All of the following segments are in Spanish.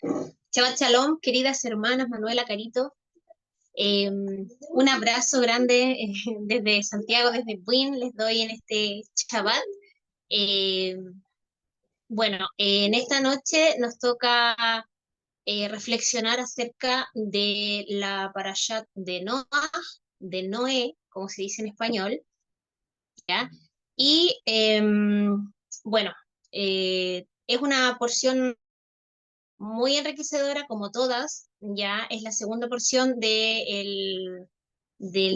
Shabbat Shalom, queridas hermanas Manuela, Carito. Un abrazo grande desde Santiago, desde Buin, les doy en este Shabbat. Eh, en esta noche nos toca reflexionar acerca de la parashat de Noah, de Noé, como se dice en español, ¿ya? Y bueno, es una porción muy enriquecedora como todas, ya es la segunda porción del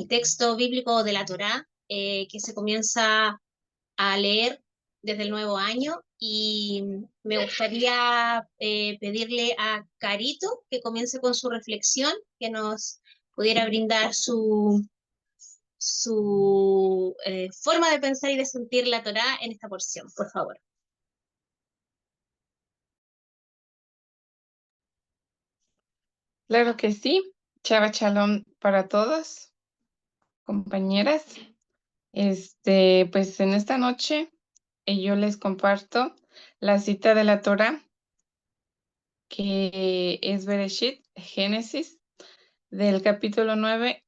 texto bíblico de la Torá, que se comienza a leer desde el nuevo año y me gustaría pedirle a Carito que comience con su reflexión, que nos pudiera brindar su forma de pensar y de sentir la Torá en esta porción, por favor. Claro que sí. Chava Shalom para todos, compañeras. Pues en esta noche yo les comparto la cita de la Torá, que es Bereshit, Génesis, del capítulo 9,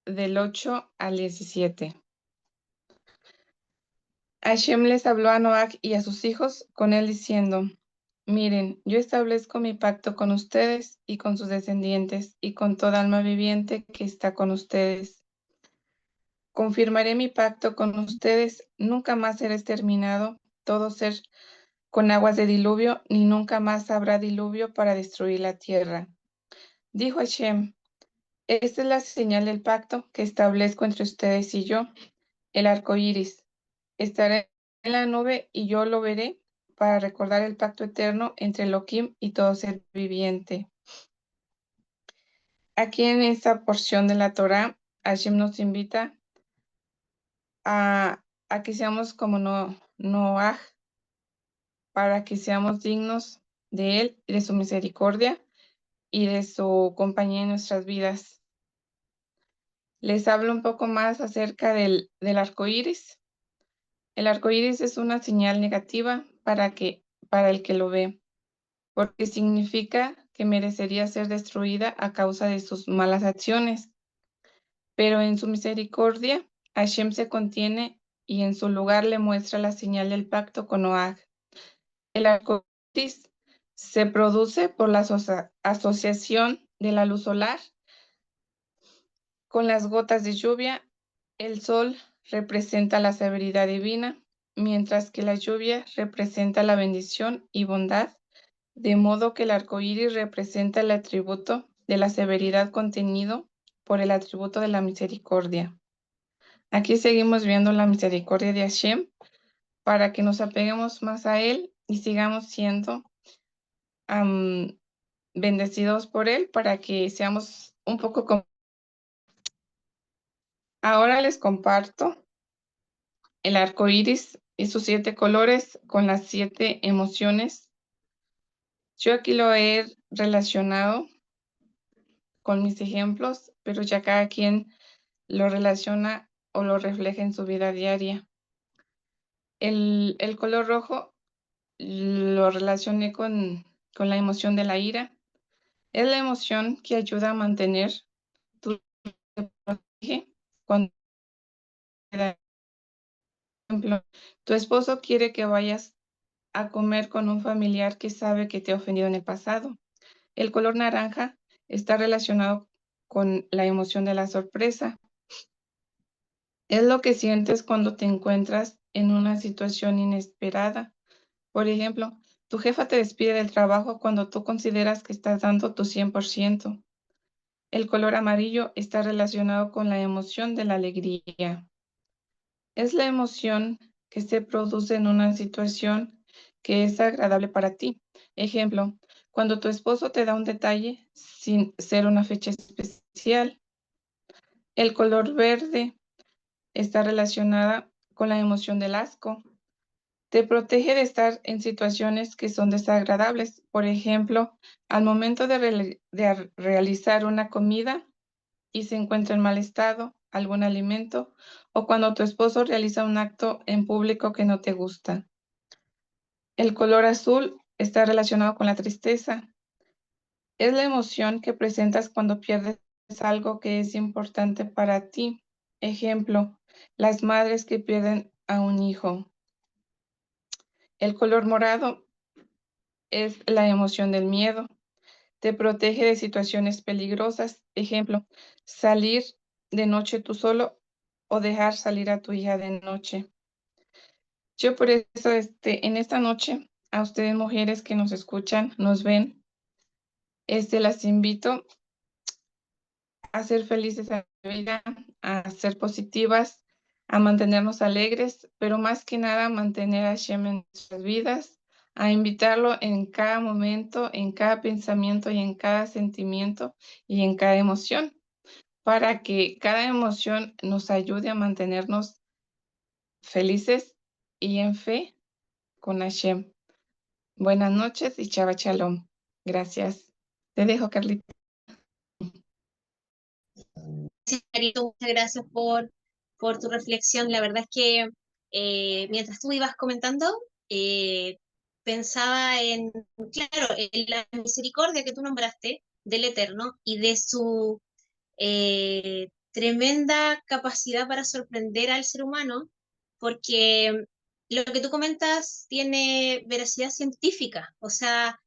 del 8 al 17. Hashem les habló a Noach y a sus hijos con él diciendo: Miren, yo establezco mi pacto con ustedes y con sus descendientes y con toda alma viviente que está con ustedes. Confirmaré mi pacto con ustedes, nunca más será exterminado todo ser con aguas de diluvio, ni nunca más habrá diluvio para destruir la tierra. Dijo Hashem: Esta es la señal del pacto que establezco entre ustedes y yo, el arco iris. Estará en la nube y yo lo veré para recordar el pacto eterno entre Elohim y todo ser viviente. Aquí en esta porción de la Torá, Hashem nos invita a que seamos como Noaj, para que seamos dignos de él y de su misericordia y de su compañía en nuestras vidas. Les hablo un poco más acerca del arco iris. El arco iris es una señal negativa para el que lo ve, porque significa que merecería ser destruida a causa de sus malas acciones. Pero en su misericordia, Hashem se contiene y en su lugar le muestra la señal del pacto con Noaj. El arco iris se produce por la asociación de la luz solar con las gotas de lluvia. El sol representa la severidad divina, mientras que la lluvia representa la bendición y bondad, de modo que el arco iris representa el atributo de la severidad contenido por el atributo de la misericordia. Aquí seguimos viendo la misericordia de Hashem para que nos apeguemos más a Él y sigamos siendo bendecidos por Él, para que seamos un poco como... Ahora les comparto el arco iris y sus 7 colores con las 7 emociones. Yo aquí lo he relacionado con mis ejemplos, pero ya cada quien lo relaciona o lo refleja en su vida diaria. El color rojo lo relacioné con la emoción de la ira. Es la emoción que ayuda a mantener tu protege cuando, por ejemplo, tu esposo quiere que vayas a comer con un familiar que sabe que te ha ofendido en el pasado. El color naranja está relacionado con la emoción de la sorpresa. Es lo que sientes cuando te encuentras en una situación inesperada. Por ejemplo, tu jefa te despide del trabajo cuando tú consideras que estás dando tu 100%. El color amarillo está relacionado con la emoción de la alegría. Es la emoción que se produce en una situación que es agradable para ti. Ejemplo, cuando tu esposo te da un detalle sin ser una fecha especial. El color verde está relacionada con la emoción del asco. Te protege de estar en situaciones que son desagradables. Por ejemplo, al momento de realizar una comida y se encuentra en mal estado algún alimento, o cuando tu esposo realiza un acto en público que no te gusta. El color azul está relacionado con la tristeza. Es la emoción que presentas cuando pierdes algo que es importante para ti. Ejemplo, las madres que pierden a un hijo. El color morado es la emoción del miedo. Te protege de situaciones peligrosas. Ejemplo, salir de noche tú solo o dejar salir a tu hija de noche. Yo por eso, en esta noche, a ustedes mujeres que nos escuchan, nos ven, las invito a ser felices en la vida, a ser positivas, a mantenernos alegres, pero más que nada mantener a Hashem en nuestras vidas, a invitarlo en cada momento, en cada pensamiento y en cada sentimiento y en cada emoción, para que cada emoción nos ayude a mantenernos felices y en fe con Hashem. Buenas noches y Shabbat Shalom. Gracias. Te dejo, Carlita. Gracias, Carito, muchas gracias por tu reflexión. La verdad es que mientras tú ibas comentando, eh, pensaba en, claro, en la misericordia que tú nombraste del Eterno y de su tremenda capacidad para sorprender al ser humano, porque lo que tú comentas tiene veracidad científica. O sea,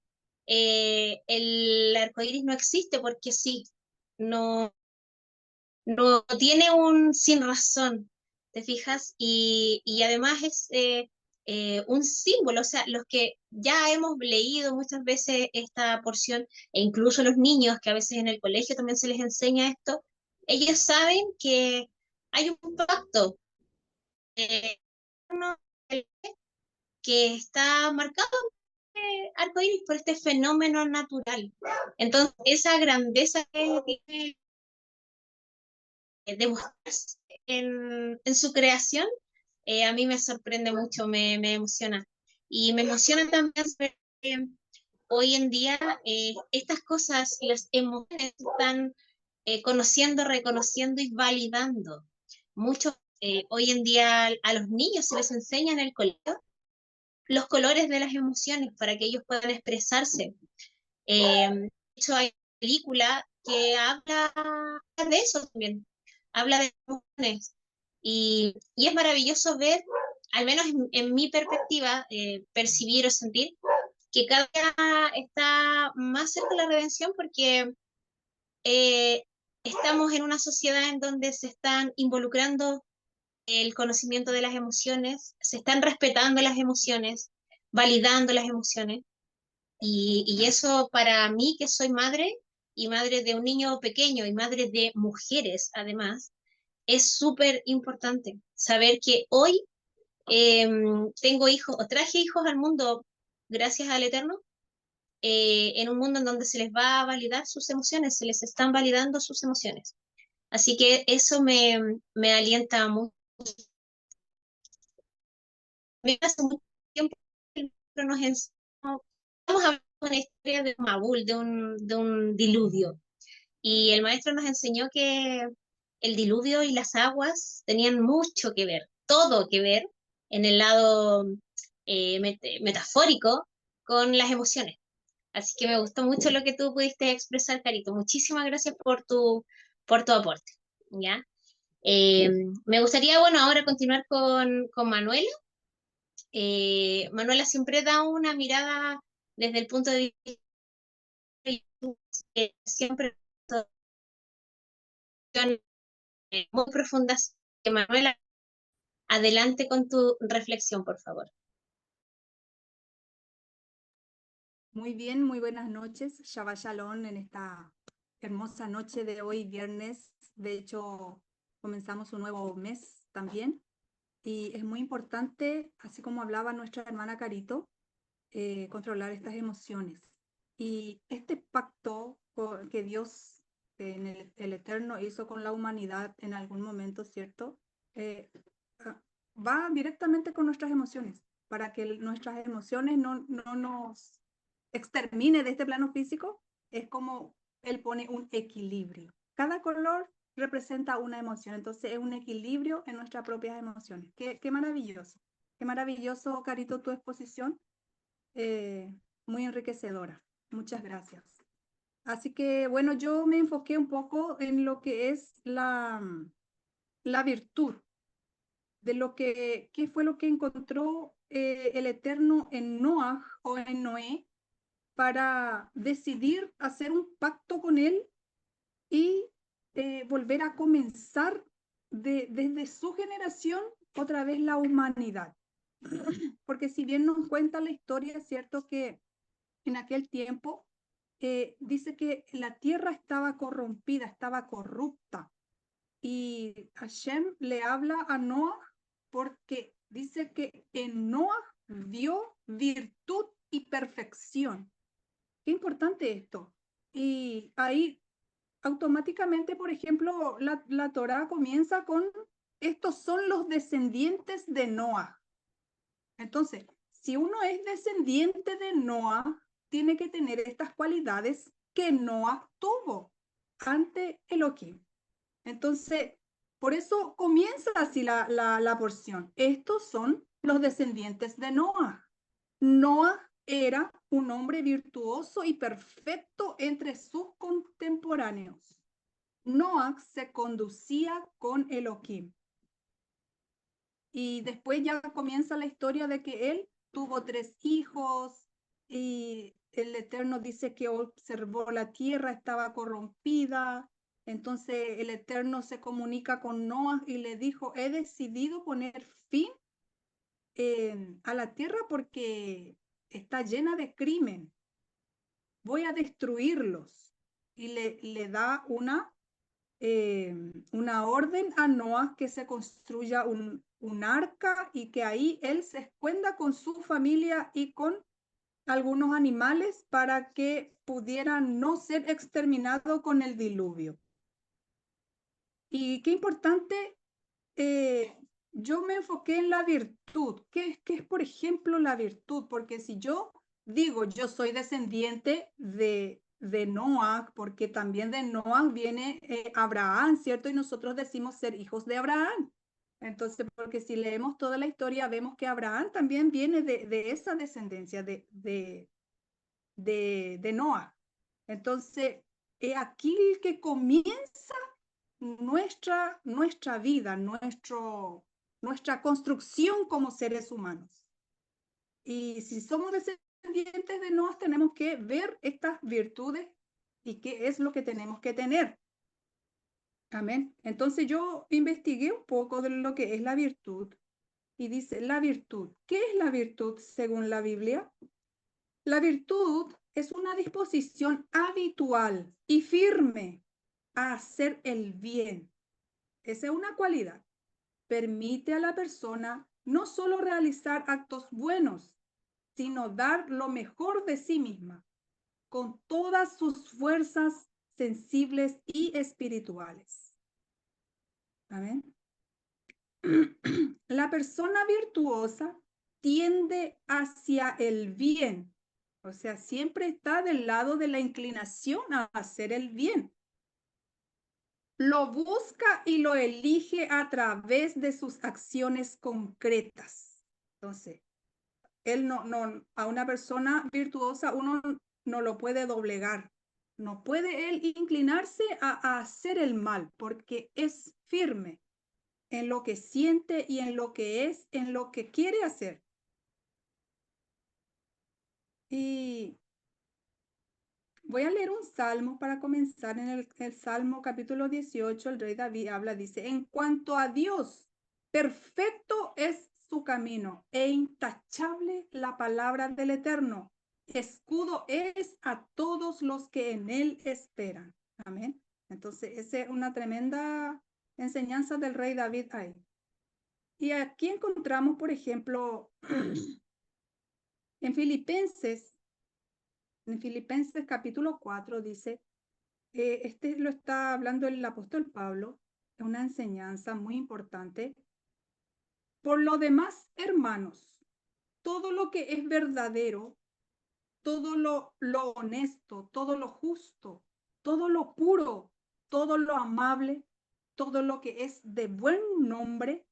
el arco iris no existe porque sí, no, no tiene un sin razón, ¿te fijas? Y además es un símbolo, o sea, los que ya hemos leído muchas veces esta porción, e incluso los niños que a veces en el colegio también se les enseña esto, ellos saben que hay un pacto eh, que está marcado arcoíris por este fenómeno natural. Entonces, esa grandeza que tiene demostrarse en su creación, a mí me sorprende mucho, me emociona. Y me emociona también ver que hoy en día estas cosas, las emociones se están conociendo, reconociendo y validando. Muchos, hoy en día a los niños se les enseña en el colegio los colores de las emociones para que ellos puedan expresarse. De hecho, hay una película que habla de eso también, habla de emociones. Y es maravilloso ver, al menos en mi perspectiva, percibir o sentir que cada día está más cerca de la redención porque eh, estamos en una sociedad en donde se están involucrando el conocimiento de las emociones, se están respetando las emociones, validando las emociones. Y eso para mí, que soy madre y madre de un niño pequeño y madre de mujeres, además, es súper importante saber que hoy eh, tengo hijos o traje hijos al mundo gracias al Eterno, en un mundo en donde se les va a validar sus emociones, se les están validando sus emociones. Así que eso me alienta mucho. Me hace mucho tiempo que el libro nos enseñó, estamos hablando de una historia de Mabul, de un diluvio. Y el maestro nos enseñó que el diluvio y las aguas tenían mucho que ver, todo que ver en el lado metafórico con las emociones. Así que me gustó mucho lo que tú pudiste expresar, Carito. Muchísimas gracias por tu aporte. ¿Ya? Me gustaría, bueno, ahora continuar con Manuela. Manuela siempre da una mirada desde el punto de vista que siempre son muy profundas. Manuela, adelante con tu reflexión, por favor. Muy bien, muy buenas noches. Shabbat Shalom en esta hermosa noche de hoy, viernes. De hecho, comenzamos un nuevo mes también. Y es muy importante, así como hablaba nuestra hermana Carito, controlar estas emociones. Y este pacto que Dios en el Eterno hizo con la humanidad en algún momento, ¿cierto? Eh, Va directamente con nuestras emociones, para que nuestras emociones no nos extermine de este plano físico. Es como él pone un equilibrio. Cada color representa una emoción, entonces es un equilibrio en nuestras propias emociones. Qué maravilloso, qué maravilloso, Carito, tu exposición. muy enriquecedora. Muchas gracias. Así que, bueno, yo me enfoqué un poco en lo que es la virtud, de qué fue lo que encontró el Eterno en Noaj o en Noé para decidir hacer un pacto con él y volver a comenzar desde su generación otra vez la humanidad. Porque si bien nos cuenta la historia, es cierto que en aquel tiempo dice que la tierra estaba corrompida, estaba corrupta. Y Hashem le habla a Noah porque dice que en Noah vio virtud y perfección. Qué importante esto. Y ahí automáticamente, por ejemplo, la Torá comienza con, estos son los descendientes de Noah. Entonces, si uno es descendiente de Noah, tiene que tener estas cualidades que Noah tuvo ante Elohim. Entonces, por eso comienza así la porción. Estos son los descendientes de Noah. Noah era un hombre virtuoso y perfecto entre sus contemporáneos. Noah se conducía con Elohim. Y después ya comienza la historia de que él tuvo 3 hijos y el Eterno dice que observó la tierra, estaba corrompida. Entonces el Eterno se comunica con Noah y le dijo, he decidido poner fin a la tierra porque está llena de crimen. Voy a destruirlos. Y le da una orden a Noah que se construya un arca y que ahí él se esconda con su familia y con algunos animales para que pudieran no ser exterminados con el diluvio. Y qué importante, yo me enfoqué en la virtud. ¿Qué es, por ejemplo, la virtud? Porque si yo digo, yo soy descendiente de Noah, porque también de Noah viene Abraham, ¿cierto? Y nosotros decimos ser hijos de Abraham. Entonces, porque si leemos toda la historia, vemos que Abraham también viene de esa descendencia de Noah. Entonces, aquí el que comienza nuestra vida, nuestra construcción como seres humanos. Y si somos descendientes de Noah, tenemos que ver estas virtudes y qué es lo que tenemos que tener. Amén. Entonces yo investigué un poco de lo que es la virtud y dice, la virtud. ¿Qué es la virtud según la Biblia? La virtud es una disposición habitual y firme a hacer el bien. Esa es una cualidad. Permite a la persona no solo realizar actos buenos, sino dar lo mejor de sí misma, con todas sus fuerzas sensibles y espirituales. Amén. La persona virtuosa tiende hacia el bien, o sea, siempre está del lado de la inclinación a hacer el bien. Lo busca y lo elige a través de sus acciones concretas. Entonces, él a una persona virtuosa uno no lo puede doblegar. No puede él inclinarse a hacer el mal porque es firme en lo que siente y en lo que es, en lo que quiere hacer. Y voy a leer un salmo para comenzar. En el Salmo capítulo 18, el rey David habla, dice, en cuanto a Dios, perfecto es su camino e intachable la palabra del Eterno. Escudo es a todos los que en él esperan. Amén. Entonces, esa es una tremenda enseñanza del rey David ahí. Y aquí encontramos, por ejemplo, en Filipenses capítulo 4 dice, este lo está hablando el apóstol Pablo, es una enseñanza muy importante. Por lo demás, hermanos, todo lo que es verdadero, todo lo honesto, todo lo justo, todo lo puro, todo lo amable, todo lo que es de buen nombre,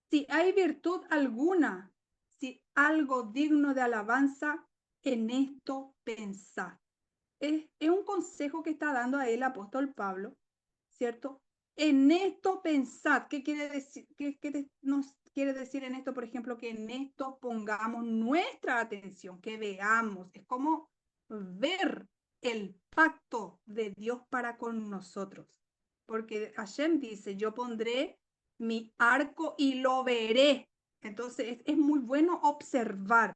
si hay virtud alguna, si algo digno de alabanza, en esto pensad. Es un consejo que está dando ahí el apóstol Pablo, ¿cierto? En esto pensad. ¿Qué quiere decir? ¿Qué nos quiere decir en esto? Por ejemplo, que en esto pongamos nuestra atención, que veamos. Es como ver el pacto de Dios para con nosotros. Porque Hashem dice, yo pondré mi arco y lo veré. Entonces es muy bueno observar,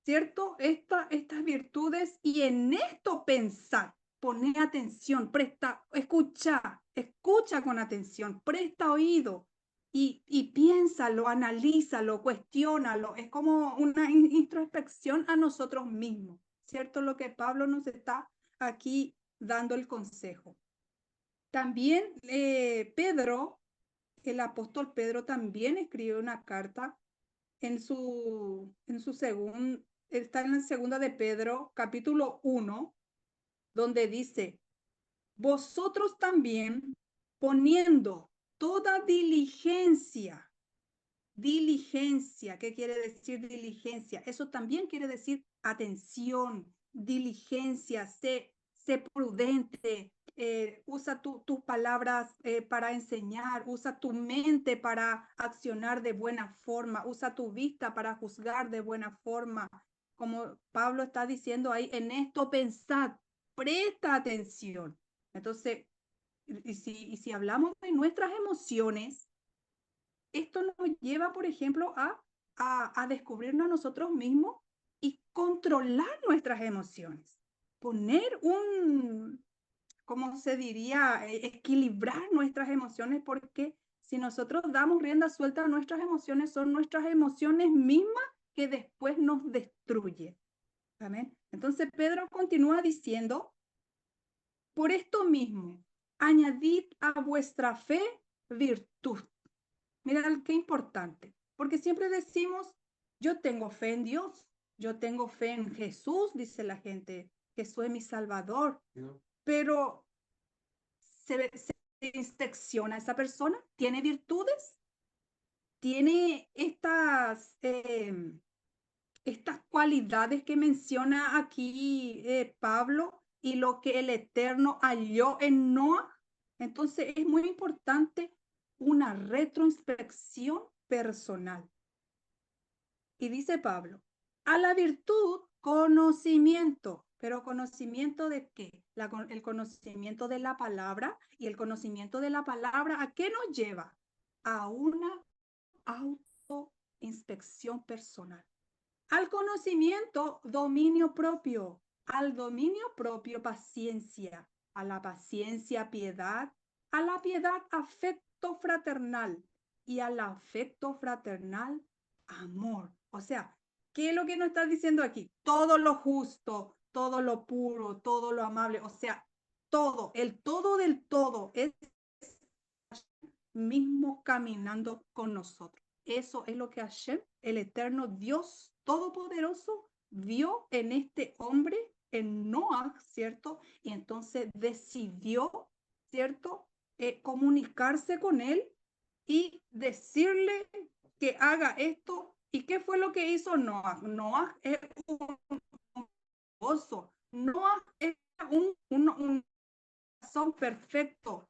¿cierto? Estas virtudes y en esto pensar. Poné atención, escucha con atención, presta oído y piénsalo, analízalo, cuestiónalo. Es como una introspección a nosotros mismos, ¿cierto? Lo que Pablo nos está aquí dando el consejo. También Pedro, el apóstol Pedro también escribió una carta está en la segunda de Pedro, capítulo 1, donde dice, vosotros también poniendo toda diligencia. Diligencia, ¿qué quiere decir diligencia? Eso también quiere decir atención, diligencia, sé prudente, usa tus palabras para enseñar, usa tu mente para accionar de buena forma, usa tu vista para juzgar de buena forma. Como Pablo está diciendo ahí, en esto pensad, presta atención. Entonces, y si hablamos de nuestras emociones, esto nos lleva, por ejemplo, a descubrirnos a nosotros mismos y controlar nuestras emociones. Poner ¿cómo se diría? Equilibrar nuestras emociones, porque si nosotros damos rienda suelta a nuestras emociones, son nuestras emociones mismas que después nos destruyen. ¿Amén? Entonces Pedro continúa diciendo, por esto mismo, añadid a vuestra fe virtud. Mira qué importante, porque siempre decimos, yo tengo fe en Dios, yo tengo fe en Jesús, dice la gente, Jesús es mi Salvador, pero se inspecciona a esa persona, tiene virtudes, tiene estas cualidades que menciona aquí Pablo y lo que el Eterno halló en Noah. Entonces es muy importante una retroinspección personal. Y dice Pablo, a la virtud, conocimiento. ¿Pero conocimiento de qué? El conocimiento de la palabra. Y el conocimiento de la palabra, ¿a qué nos lleva? A una autoinspección personal. Al conocimiento, dominio propio. Al dominio propio, paciencia. A la paciencia, piedad. A la piedad, afecto fraternal. Y al afecto fraternal, amor. O sea, ¿qué es lo que nos está diciendo aquí? Todo lo justo, todo lo puro, todo lo amable. O sea, todo, el todo del todo es mismo caminando con nosotros. Eso es lo que Hashem, el eterno Dios todopoderoso, vio en este hombre, en Noah, ¿cierto? Y entonces decidió, ¿cierto? Comunicarse con él y decirle que haga esto. ¿Y qué fue lo que hizo Noah? Noah es un oso. Noah es un corazón perfecto.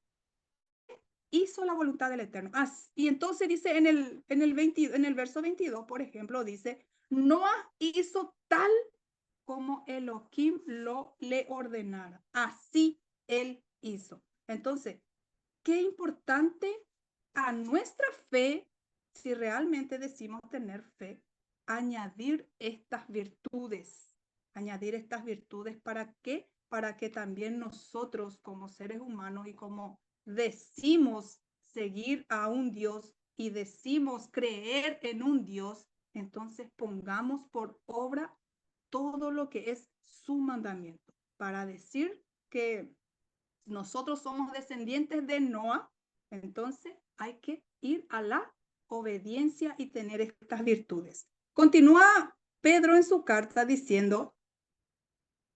Hizo la voluntad del Eterno. Y entonces dice en el verso 22, por ejemplo, dice, Noah hizo tal como Elohim le ordenara. Así él hizo. Entonces, qué importante a nuestra fe, si realmente decimos tener fe, añadir estas virtudes. Añadir estas virtudes, ¿para qué? Para que también nosotros como seres humanos y como decimos seguir a un Dios y decimos creer en un Dios, entonces pongamos por obra todo lo que es su mandamiento, para decir que nosotros somos descendientes de Noah, entonces hay que ir a la obediencia y tener estas virtudes. Continúa Pedro en su carta diciendo,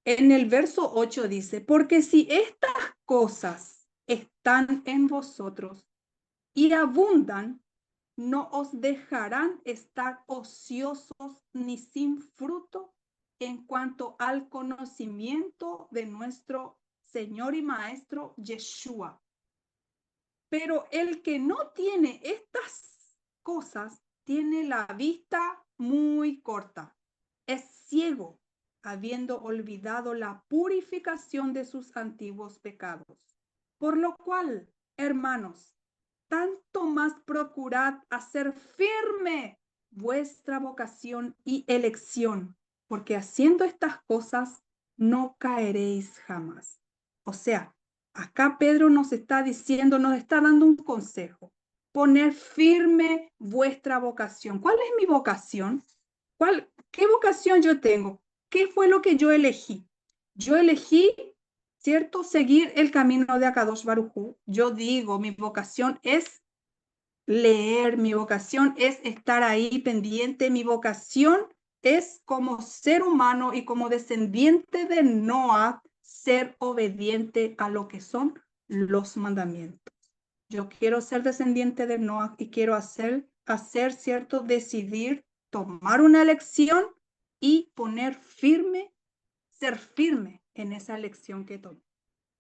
en el verso 8 dice, porque si estas cosas están en vosotros y abundan, no os dejarán estar ociosos ni sin fruto en cuanto al conocimiento de nuestro Señor y Maestro Yeshua. Pero el que no tiene estas cosas tiene la vista muy corta. Es ciego, habiendo olvidado la purificación de sus antiguos pecados. Por lo cual, hermanos, tanto más procurad hacer firme vuestra vocación y elección, porque haciendo estas cosas no caeréis jamás. O sea, acá Pedro nos está diciendo, nos está dando un consejo. Poner firme vuestra vocación. ¿Cuál es mi vocación? ¿Qué vocación yo tengo? ¿Qué fue lo que yo elegí? Yo elegí, ¿cierto? Seguir el camino de Akadosh Baruj Hu. Yo digo, mi vocación es leer, mi vocación es estar ahí pendiente, mi vocación es como ser humano y como descendiente de Noah, ser obediente a lo que son los mandamientos. Yo quiero ser descendiente de Noah y quiero hacer cierto, decidir, tomar una elección y ser firme en esa elección que tomé.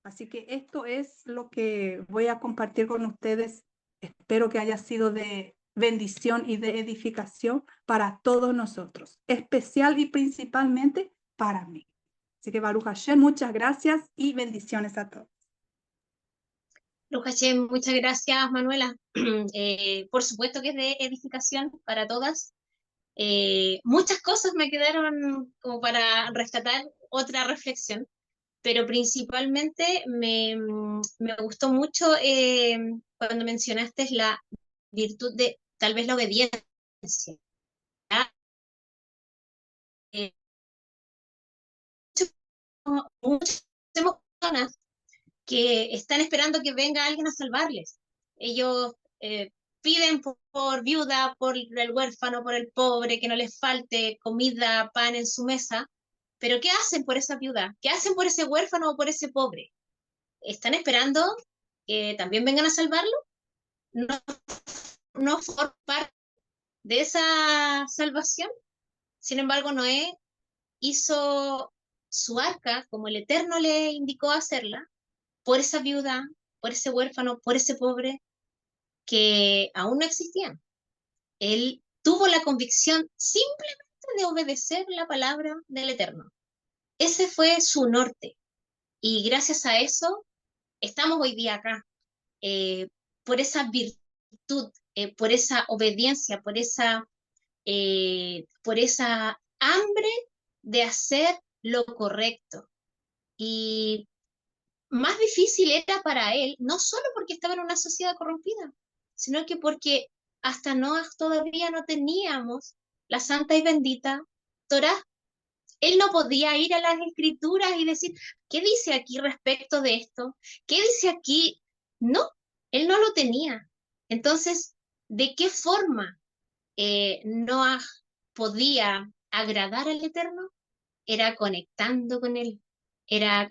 Así que esto es lo que voy a compartir con ustedes. Espero que haya sido de bendición y de edificación para todos nosotros, especial y principalmente para mí. Así que Baruch Hashem, muchas gracias y bendiciones a todos. Baruch Hashem, muchas gracias, Manuela. Por supuesto que es de edificación para todas. Muchas cosas me quedaron como para rescatar otra reflexión, pero principalmente me gustó mucho cuando mencionaste la virtud de tal vez la obediencia. Eh, Muchas personas que están esperando que venga alguien a salvarles. Ellos piden por viuda, por el huérfano, por el pobre, que no les falte comida, pan en su mesa, pero ¿qué hacen por esa viuda? ¿Qué hacen por ese huérfano o por ese pobre? ¿Están esperando que también vengan a salvarlo? ¿No, no forman parte de esa salvación? Sin embargo, Noé hizo su arca como el Eterno le indicó hacerla, por esa viuda, por ese huérfano, por ese pobre que aún no existían. Él tuvo la convicción simplemente de obedecer la palabra del Eterno. Ese fue su norte. Y gracias a eso estamos hoy día acá, eh, por esa virtud, por esa obediencia, por esa hambre de hacer lo correcto. Y más difícil era para él, no solo porque estaba en una sociedad corrompida, sino que porque hasta Noah todavía no teníamos la santa y bendita Torá. Él no podía ir a las escrituras y decir, ¿qué dice aquí respecto de esto? ¿Qué dice aquí? No, él no lo tenía. Entonces, ¿de qué forma Noah podía agradar al Eterno? Era conectando con él.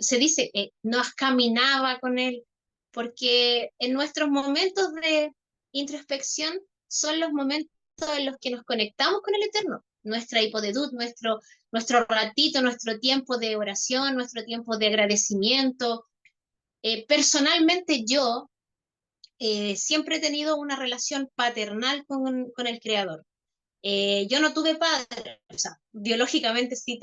Se dice, Noah caminaba con él, porque en nuestros momentos de introspección son los momentos en los que nos conectamos con el Eterno. Nuestra hipodedut, nuestro ratito, nuestro tiempo de oración, nuestro tiempo de agradecimiento. Personalmente yo siempre he tenido una relación paternal con el Creador. Yo no tuve padre, o sea, biológicamente sí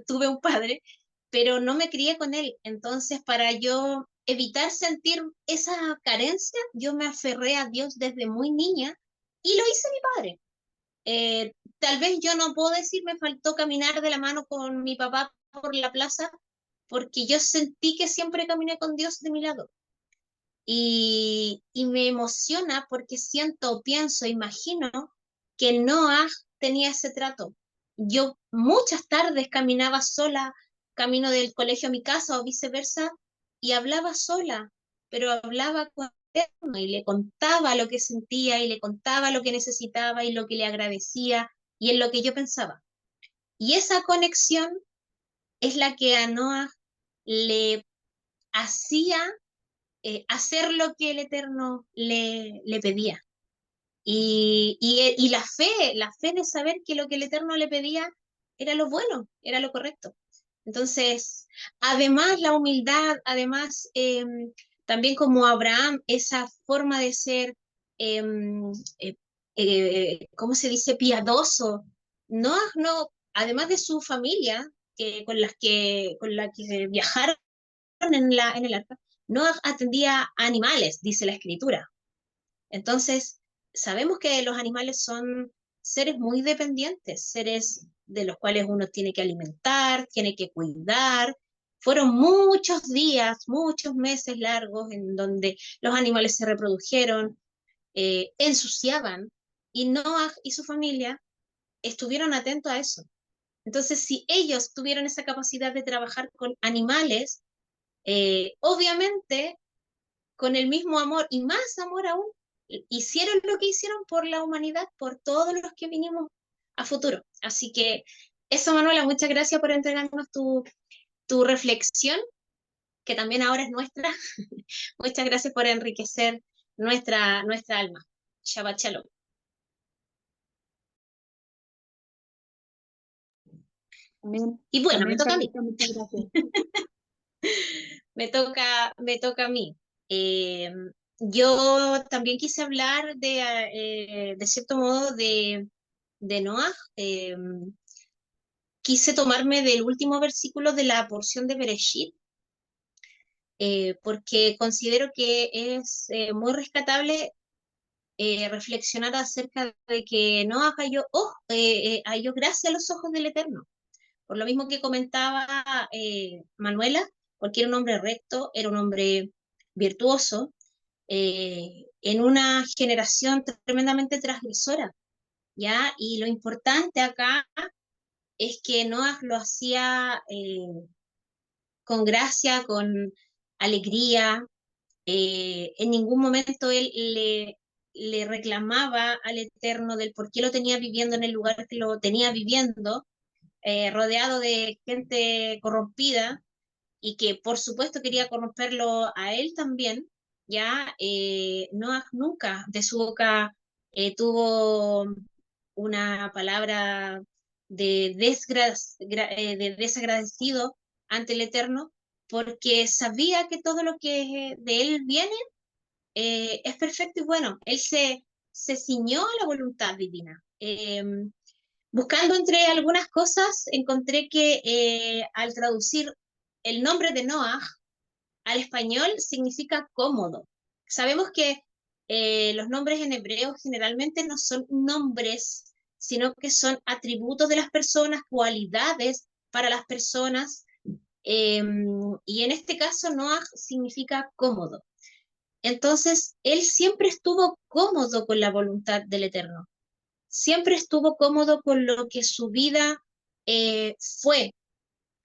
tuve un padre, pero no me crié con él. Entonces, para yo evitar sentir esa carencia, yo me aferré a Dios desde muy niña y lo hice mi padre. Tal vez yo no puedo decir me faltó caminar de la mano con mi papá por la plaza, porque yo sentí que siempre caminé con Dios de mi lado. Y me emociona porque siento, pienso, imagino que Noah tenía ese trato. Yo muchas tardes caminaba sola, camino del colegio a mi casa o viceversa, y hablaba sola, pero hablaba con él y le contaba lo que sentía y le contaba lo que necesitaba y lo que le agradecía y en lo que yo pensaba. Y esa conexión es la que a Noah le hacía hacer lo que el Eterno le pedía. Y la fe de saber que lo que el Eterno le pedía era lo bueno, era lo correcto. Entonces, además la humildad, además también como Abraham, esa forma de ser, eh, ¿cómo se dice? Piadoso. No, además de su familia, con la que viajaron en el arca, Noah atendía a animales, dice la escritura. Entonces, sabemos que los animales son seres muy dependientes, seres de los cuales uno tiene que alimentar, tiene que cuidar. Fueron muchos días, muchos meses largos en donde los animales se reprodujeron, ensuciaban, y Noah y su familia estuvieron atentos a eso. Entonces, si ellos tuvieron esa capacidad de trabajar con animales, obviamente con el mismo amor y más amor aún, hicieron lo que hicieron por la humanidad, por todos los que vinimos a futuro. Así que eso, Manuela, muchas gracias por entregarnos tu reflexión, que también ahora es nuestra. Muchas gracias por enriquecer nuestra alma. Shabbat Shalom. Amén. Y bueno, me Amén, toca a mí. Carlita, muchas gracias. Me toca a mí. Eh, yo también quise hablar de cierto modo, de Noah. Quise tomarme del último versículo de la porción de Bereshit, porque considero que es muy rescatable reflexionar acerca de que Noah halló gracia a los ojos del Eterno. Por lo mismo que comentaba Manuela, porque era un hombre recto, era un hombre virtuoso, en una generación tremendamente transgresora, ¿ya? Y lo importante acá es que Noah lo hacía con gracia, con alegría. En ningún momento él le reclamaba al Eterno del por qué lo tenía viviendo en el lugar que lo tenía viviendo, rodeado de gente corrompida, y que por supuesto quería corromperlo a él también. Ya Noah nunca de su boca tuvo una palabra de desagradecido ante el Eterno, porque sabía que todo lo que de él viene es perfecto y bueno. Él se ciñó a la voluntad divina. Buscando entre algunas cosas, encontré que al traducir el nombre de Noah al español significa cómodo. Sabemos que los nombres en hebreo generalmente no son nombres, sino que son atributos de las personas, cualidades para las personas, y en este caso Noah significa cómodo. Entonces, él siempre estuvo cómodo con la voluntad del Eterno, siempre estuvo cómodo con lo que su vida fue.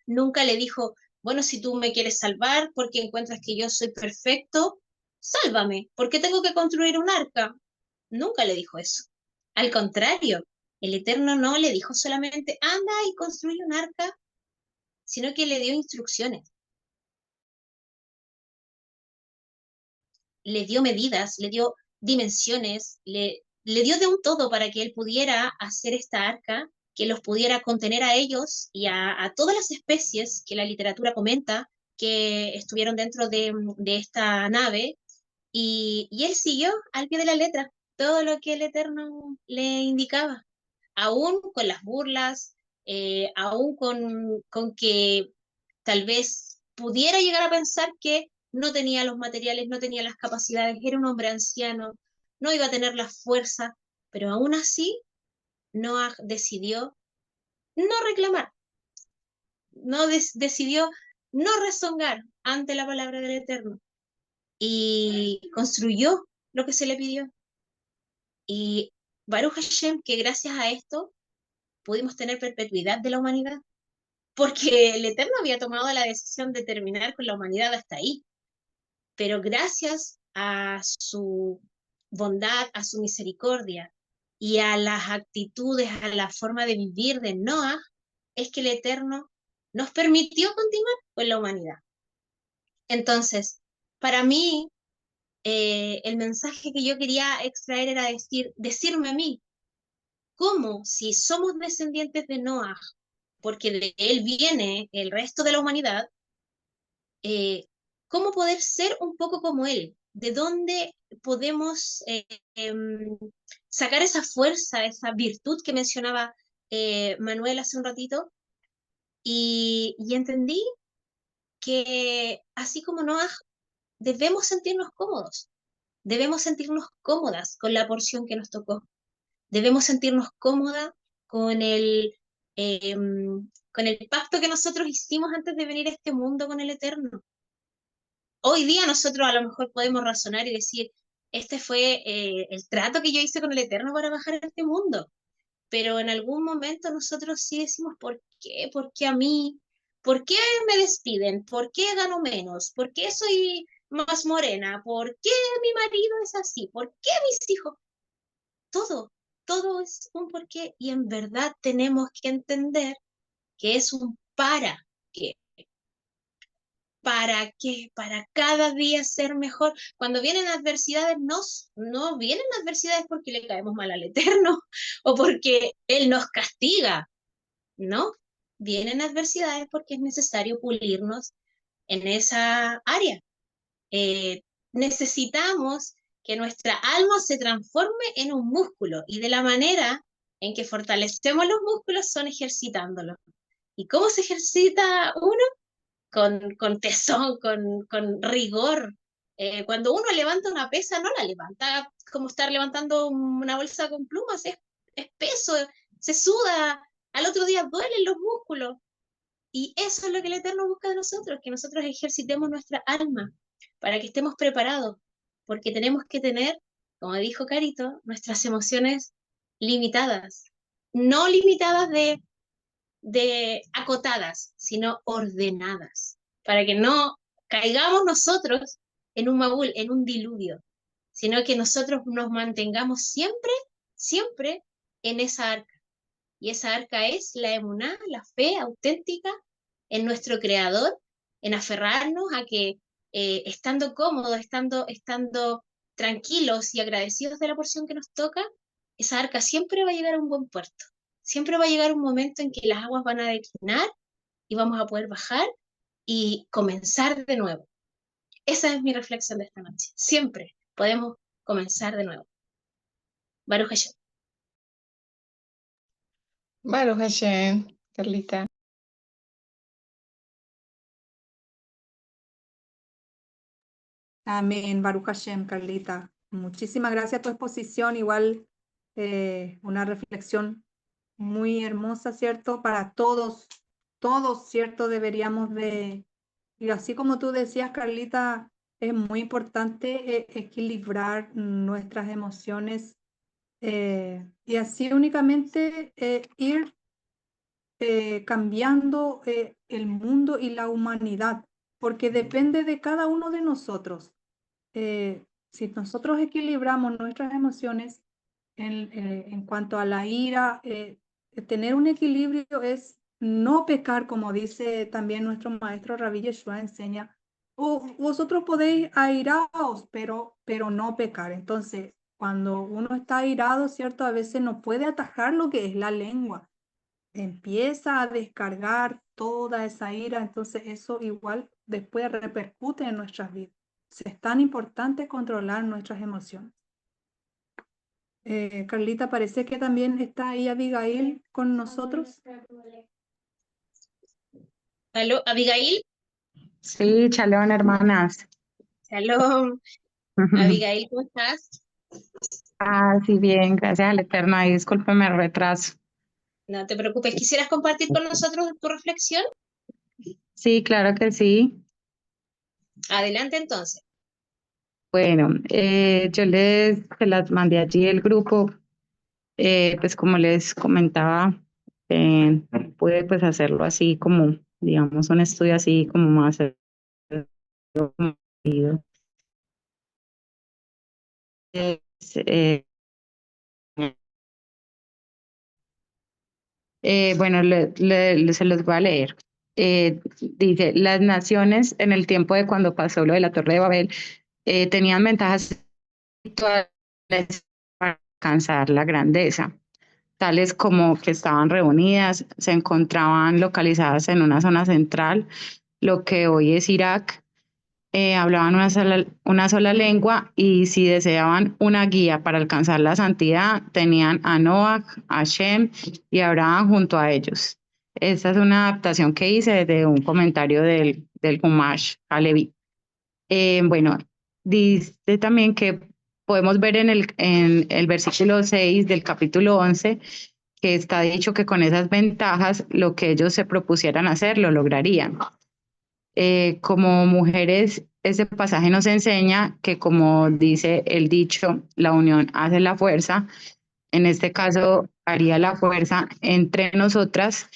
Nunca le dijo, bueno, si tú me quieres salvar porque encuentras que yo soy perfecto, sálvame. ¿Por qué tengo que construir un arca? Nunca le dijo eso. Al contrario, el Eterno no le dijo solamente, anda y construye un arca, sino que le dio instrucciones, le dio medidas, le dio dimensiones, le dio de un todo para que él pudiera hacer esta arca, que los pudiera contener a ellos y a todas las especies que la literatura comenta que estuvieron dentro de esta nave, y él siguió al pie de la letra todo lo que el Eterno le indicaba, aún con las burlas, aún con que tal vez pudiera llegar a pensar que no tenía los materiales, no tenía las capacidades, era un hombre anciano, no iba a tener la fuerza, pero aún así Noah decidió no reclamar, decidió no rezongar ante la palabra del Eterno, y construyó lo que se le pidió. Y Baruch Hashem, que gracias a esto pudimos tener perpetuidad de la humanidad, porque el Eterno había tomado la decisión de terminar con la humanidad hasta ahí, pero gracias a su bondad, a su misericordia y a las actitudes, a la forma de vivir de Noah, es que el Eterno nos permitió continuar con la humanidad. Entonces, para mí, el mensaje que yo quería extraer era decirme a mí, ¿cómo si somos descendientes de Noah? porque de él viene el resto de la humanidad, cómo poder ser un poco como él, de dónde podemos sacar esa fuerza, esa virtud que mencionaba Manuel hace un ratito, y entendí que así como Noah, debemos sentirnos cómodos, debemos sentirnos cómodas con la porción que nos tocó, debemos sentirnos cómodas con con el pacto que nosotros hicimos antes de venir a este mundo con el Eterno. Hoy día nosotros a lo mejor podemos razonar y decir, este fue el trato que yo hice con el Eterno para bajar a este mundo, pero en algún momento nosotros sí decimos, ¿por qué? ¿Por qué a mí? ¿Por qué me despiden? ¿Por qué gano menos? ¿Por qué soy más morena? ¿Por qué mi marido es así? ¿Por qué mis hijos? Todo, todo es un porqué y en verdad tenemos que entender que es un para qué. ¿Para qué? Para cada día ser mejor. Cuando vienen adversidades, no vienen adversidades porque le caemos mal al Eterno o porque Él nos castiga, ¿no? Vienen adversidades porque es necesario pulirnos en esa área. Eh, Necesitamos que nuestra alma se transforme en un músculo y de la manera en que fortalecemos los músculos son ejercitándolos. ¿Y cómo se ejercita uno? Con tesón, con rigor. Cuando uno levanta una pesa, no la levanta como estar levantando una bolsa con plumas, es peso, se suda, al otro día duelen los músculos. Y eso es lo que el Eterno busca de nosotros, que nosotros ejercitemos nuestra alma para que estemos preparados, porque tenemos que tener, como dijo Carito, nuestras emociones limitadas, no limitadas de acotadas, sino ordenadas, para que no caigamos nosotros en un Mabul, en un diluvio, sino que nosotros nos mantengamos siempre, siempre en esa arca. Y esa arca es la emuná, la fe auténtica en nuestro Creador, en aferrarnos a que estando cómodos, estando tranquilos y agradecidos de la porción que nos toca, esa arca siempre va a llegar a un buen puerto. Siempre va a llegar un momento en que las aguas van a declinar y vamos a poder bajar y comenzar de nuevo. Esa es mi reflexión de esta noche. Siempre podemos comenzar de nuevo. Baruch Hashem. Baruch Hashem, Carlita. Amén, Baruch Hashem, Carlita. Muchísimas gracias por tu exposición. Igual una reflexión muy hermosa, ¿cierto? Para todos, todos, ¿cierto? Deberíamos de, y así como tú decías, Carlita, es muy importante equilibrar nuestras emociones y así únicamente ir cambiando el mundo y la humanidad, porque depende de cada uno de nosotros. Si nosotros equilibramos nuestras emociones en cuanto a la ira, tener un equilibrio es no pecar, como dice también nuestro maestro Rabbi Yeshua enseña. Vosotros podéis airaos, pero no pecar. Entonces, cuando uno está airado, ¿cierto? A veces no puede atajar lo que es la lengua. Empieza a descargar toda esa ira, entonces eso igual después repercute en nuestras vidas. Es tan importante controlar nuestras emociones. Carlita, parece que también está ahí Abigail con nosotros. ¿Aló, Abigail? Sí, chalón, hermanas. Shalom. Abigail, ¿cómo estás? Ah, sí, bien, gracias al Eterno. Ahí discúlpeme el retraso. No te preocupes. ¿Quisieras compartir con nosotros tu reflexión? Sí, claro que sí. Adelante entonces. Bueno, yo se las mandé allí el grupo, pues como les comentaba, pude pues hacerlo así como, digamos, un estudio así como más resumido. Eh, bueno, se los voy a leer. Dice, las naciones en el tiempo de cuando pasó lo de la Torre de Babel tenían ventajas espirituales para alcanzar la grandeza. tales como que estaban reunidas, se encontraban localizadas en una zona central, lo que hoy es Irak, hablaban una sola lengua y si deseaban una guía para alcanzar la santidad, tenían a Noah, a Shem y a Abraham junto a ellos. Esta es una adaptación que hice de un comentario del Humash Halevi. Bueno, dice también que podemos ver en el versículo 6 del capítulo 11 que está dicho que con esas ventajas lo que ellos se propusieran hacer lo lograrían. Como mujeres, ese pasaje nos enseña que, como dice el dicho, la unión hace la fuerza. En este caso, haría la fuerza entre nosotras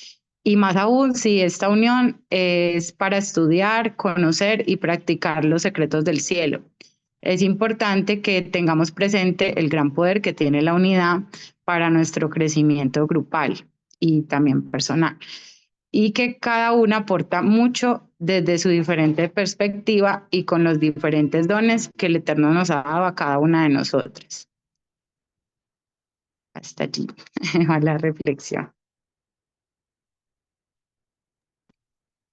y más aún si esta unión es para estudiar, conocer y practicar los secretos del cielo. Es importante que tengamos presente el gran poder que tiene la unidad para nuestro crecimiento grupal y también personal, y que cada una aporta mucho desde su diferente perspectiva y con los diferentes dones que el Eterno nos ha dado a cada una de nosotras. Hasta allí va la reflexión.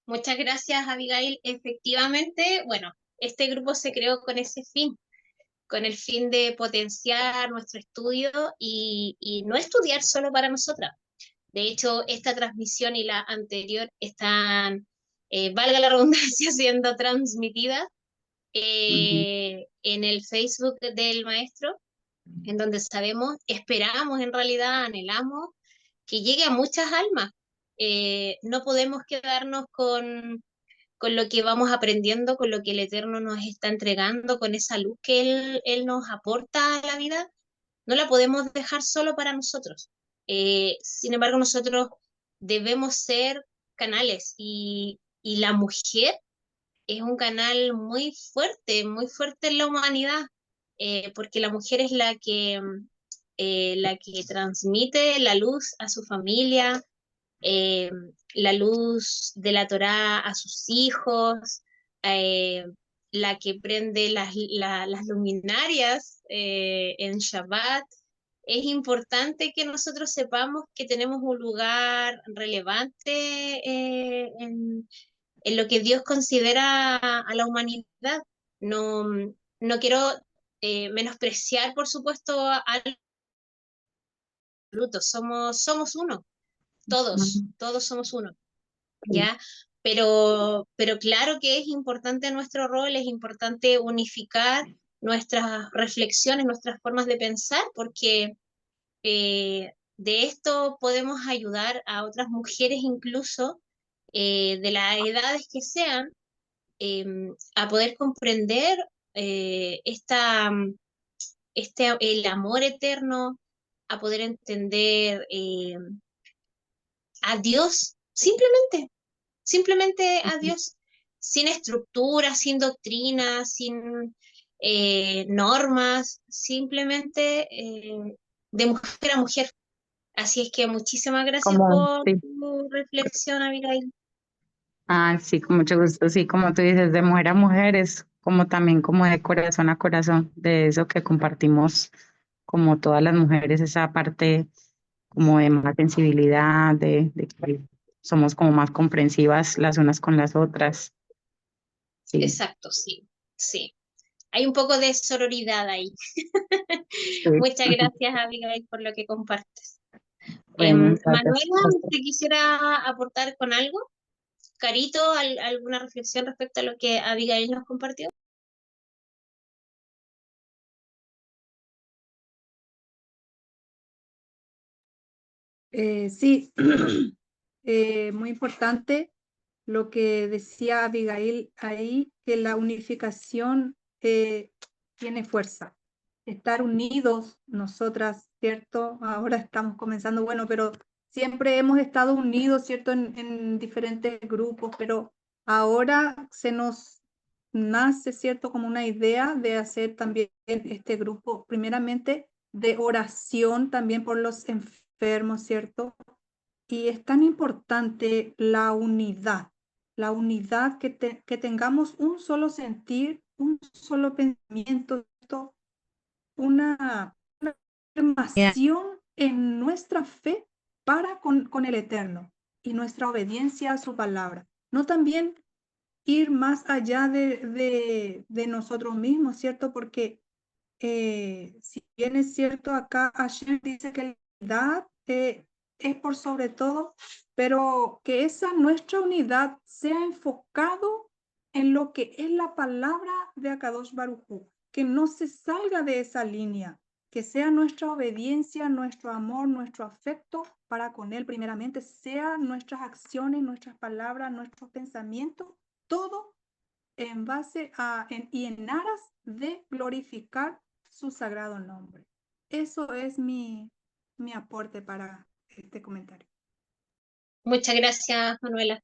Muchas gracias, Abigail. Efectivamente, bueno, este grupo se creó con ese fin, con el fin de potenciar nuestro estudio y no estudiar solo para nosotras. De hecho, esta transmisión y la anterior están, valga la redundancia, siendo transmitidas en el Facebook del maestro, en donde sabemos, esperamos en realidad, anhelamos que llegue a muchas almas. No podemos quedarnos con lo que vamos aprendiendo, con lo que el Eterno nos está entregando, con esa luz que Él nos aporta a la vida, no la podemos dejar solo para nosotros. Sin embargo, nosotros debemos ser canales y la mujer es un canal muy fuerte en la humanidad, porque la mujer es la que transmite la luz a su familia, eh, la luz de la Torá a sus hijos, eh, la que prende las luminarias en Shabbat. Es importante que nosotros sepamos que tenemos un lugar relevante en lo que Dios considera a la humanidad. No, no quiero menospreciar, por supuesto, al fruto. Somos uno, todos somos uno, ¿ya? Pero claro que es importante nuestro rol, es importante unificar nuestras reflexiones, nuestras formas de pensar, porque de esto podemos ayudar a otras mujeres incluso de las edades que sean a poder comprender el amor eterno, a poder entender a Dios, simplemente a Dios, sin estructura, sin doctrina, sin normas, simplemente de mujer a mujer. Así es que muchísimas gracias Como, por sí. tu reflexión, Abigail. Ah, sí, con mucho gusto. Sí, como tú dices, de mujer a mujer es como también como de corazón a corazón, de eso que compartimos como todas las mujeres, esa parte como de más sensibilidad, de que somos como más comprensivas las unas con las otras. Sí, Exacto, sí, sí. Hay un poco de sororidad ahí. sí. Muchas gracias, Abigail, por lo que compartes. Bueno, gracias. Manuela, ¿te quisiera aportar con algo? Carito, ¿alguna reflexión respecto a lo que Abigail nos compartió? Sí, muy importante lo que decía Abigail ahí, que la unificación tiene fuerza. Estar unidos, nosotras, ¿cierto? Ahora estamos comenzando, bueno, pero siempre hemos estado unidos, ¿cierto? En diferentes grupos, pero ahora se nos nace, ¿cierto? Como una idea de hacer también este grupo, primeramente de oración también por los enfermos, ¿cierto? Y es tan importante la unidad que tengamos un solo sentir, un solo pensamiento, una Bien. afirmación en nuestra fe para con el Eterno y nuestra obediencia a su palabra. No también ir más allá de nosotros mismos, ¿cierto? Porque si bien es cierto, acá Hashem dice que la unidad es por sobre todo, pero que esa nuestra unidad sea enfocado en lo que es la palabra de Akadosh Baruj Hu, que no se salga de esa línea, que sea nuestra obediencia, nuestro amor, nuestro afecto para con Él primeramente, sea nuestras acciones, nuestras palabras, nuestros pensamientos, todo en base y en aras de glorificar su sagrado nombre. Eso es mi aporte para este comentario. Muchas gracias, Manuela.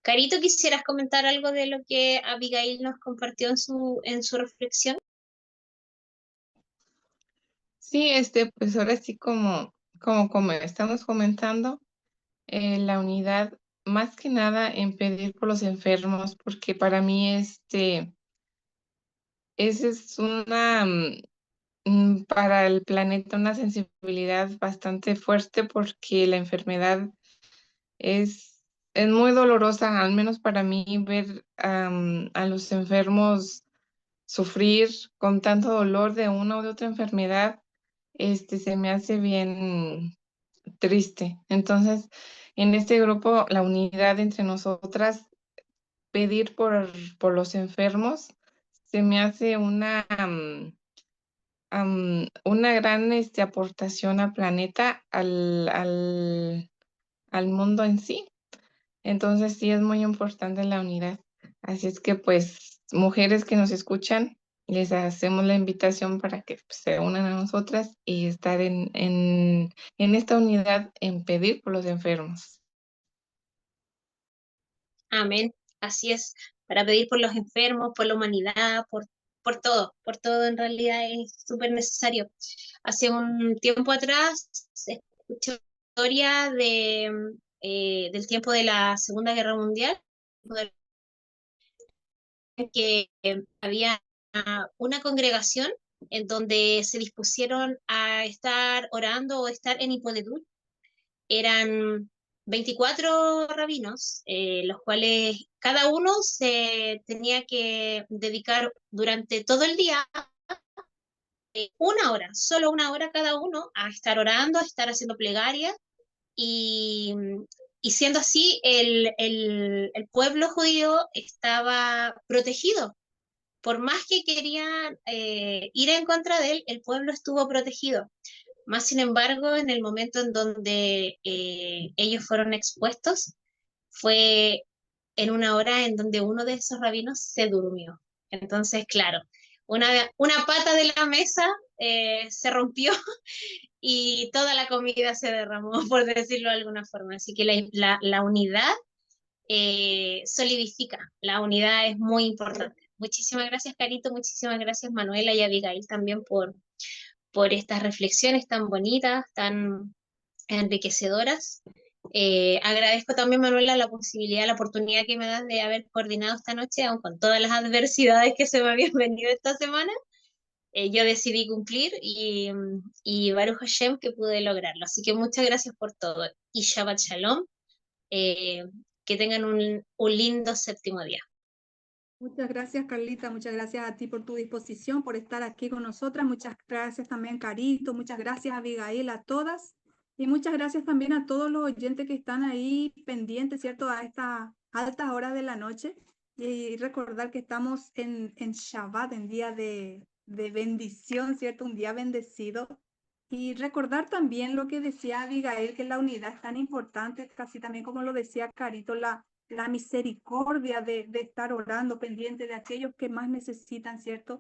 Carito, ¿quisieras comentar algo de lo que Abigail nos compartió en su reflexión? Sí, pues ahora sí como estamos comentando, la unidad, más que nada en pedir por los enfermos, porque para mí esa es para el planeta una sensibilidad bastante fuerte porque la enfermedad es muy dolorosa, al menos para mí, ver a los enfermos sufrir con tanto dolor de una u de otra enfermedad, se me hace bien triste. Entonces, en este grupo, la unidad entre nosotras, pedir por los enfermos, se me hace una gran aportación al planeta, al mundo en sí. Entonces sí es muy importante la unidad. Así es que pues mujeres que nos escuchan, les hacemos la invitación para que pues, se unan a nosotras y estar en esta unidad en pedir por los enfermos. Amén. Así es, para pedir por los enfermos, por la humanidad, por todo en realidad es súper necesario. Hace un tiempo atrás escuché una historia del tiempo de la Segunda Guerra Mundial, que había una congregación en donde se dispusieron a estar orando o estar en Hipodedur. Eran 24 rabinos, los cuales cada uno se tenía que dedicar durante todo el día una hora, solo una hora cada uno, a estar orando, a estar haciendo plegaria y, y siendo así, el pueblo judío estaba protegido. Por más que querían ir en contra de él, el pueblo estuvo protegido. Más sin embargo, en el momento en donde ellos fueron expuestos, fue en una hora en donde uno de esos rabinos se durmió. Entonces, claro, una pata de la mesa se rompió y toda la comida se derramó, por decirlo de alguna forma. Así que la unidad solidifica, la unidad es muy importante. Muchísimas gracias, Carito, muchísimas gracias, Manuela y Abigail, también por estas reflexiones tan bonitas, tan enriquecedoras. Agradezco también, Manuela, la posibilidad, la oportunidad que me das de haber coordinado esta noche, aun con todas las adversidades que se me habían venido esta semana. Yo decidí cumplir y Baruch Hashem que pude lograrlo. Así que muchas gracias por todo. Y Shabbat Shalom. Eh, que tengan un lindo séptimo día. Muchas gracias, Carlita. Muchas gracias a ti por tu disposición, por estar aquí con nosotras. Muchas gracias también, Carito. Muchas gracias, Abigail, a todas. Y muchas gracias también a todos los oyentes que están ahí pendientes, ¿cierto? A estas altas horas de la noche. Y recordar que estamos en Shabbat, en día de bendición, ¿cierto? Un día bendecido. Y recordar también lo que decía Abigail, que la unidad es tan importante, casi también como lo decía Carito, la misericordia de estar orando pendiente de aquellos que más necesitan, ¿cierto?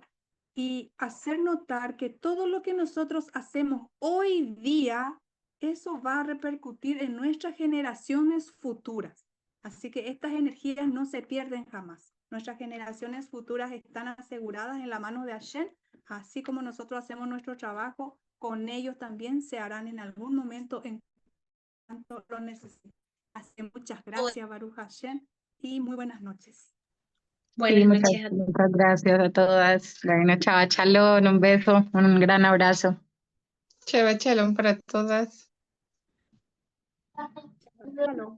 Y hacer notar que todo lo que nosotros hacemos hoy día, eso va a repercutir en nuestras generaciones futuras. Así que estas energías no se pierden jamás. Nuestras generaciones futuras están aseguradas en la mano de Hashem, así como nosotros hacemos nuestro trabajo, con ellos también se harán en algún momento en cuanto lo necesiten. Así que muchas gracias, Baruch Hashem, y muy buenas noches. Buenas Sí, noches a todos. muchas gracias a todas. Bueno, chao, chalón, un beso, un gran abrazo. Shabbat Shalom para todas. Shalom.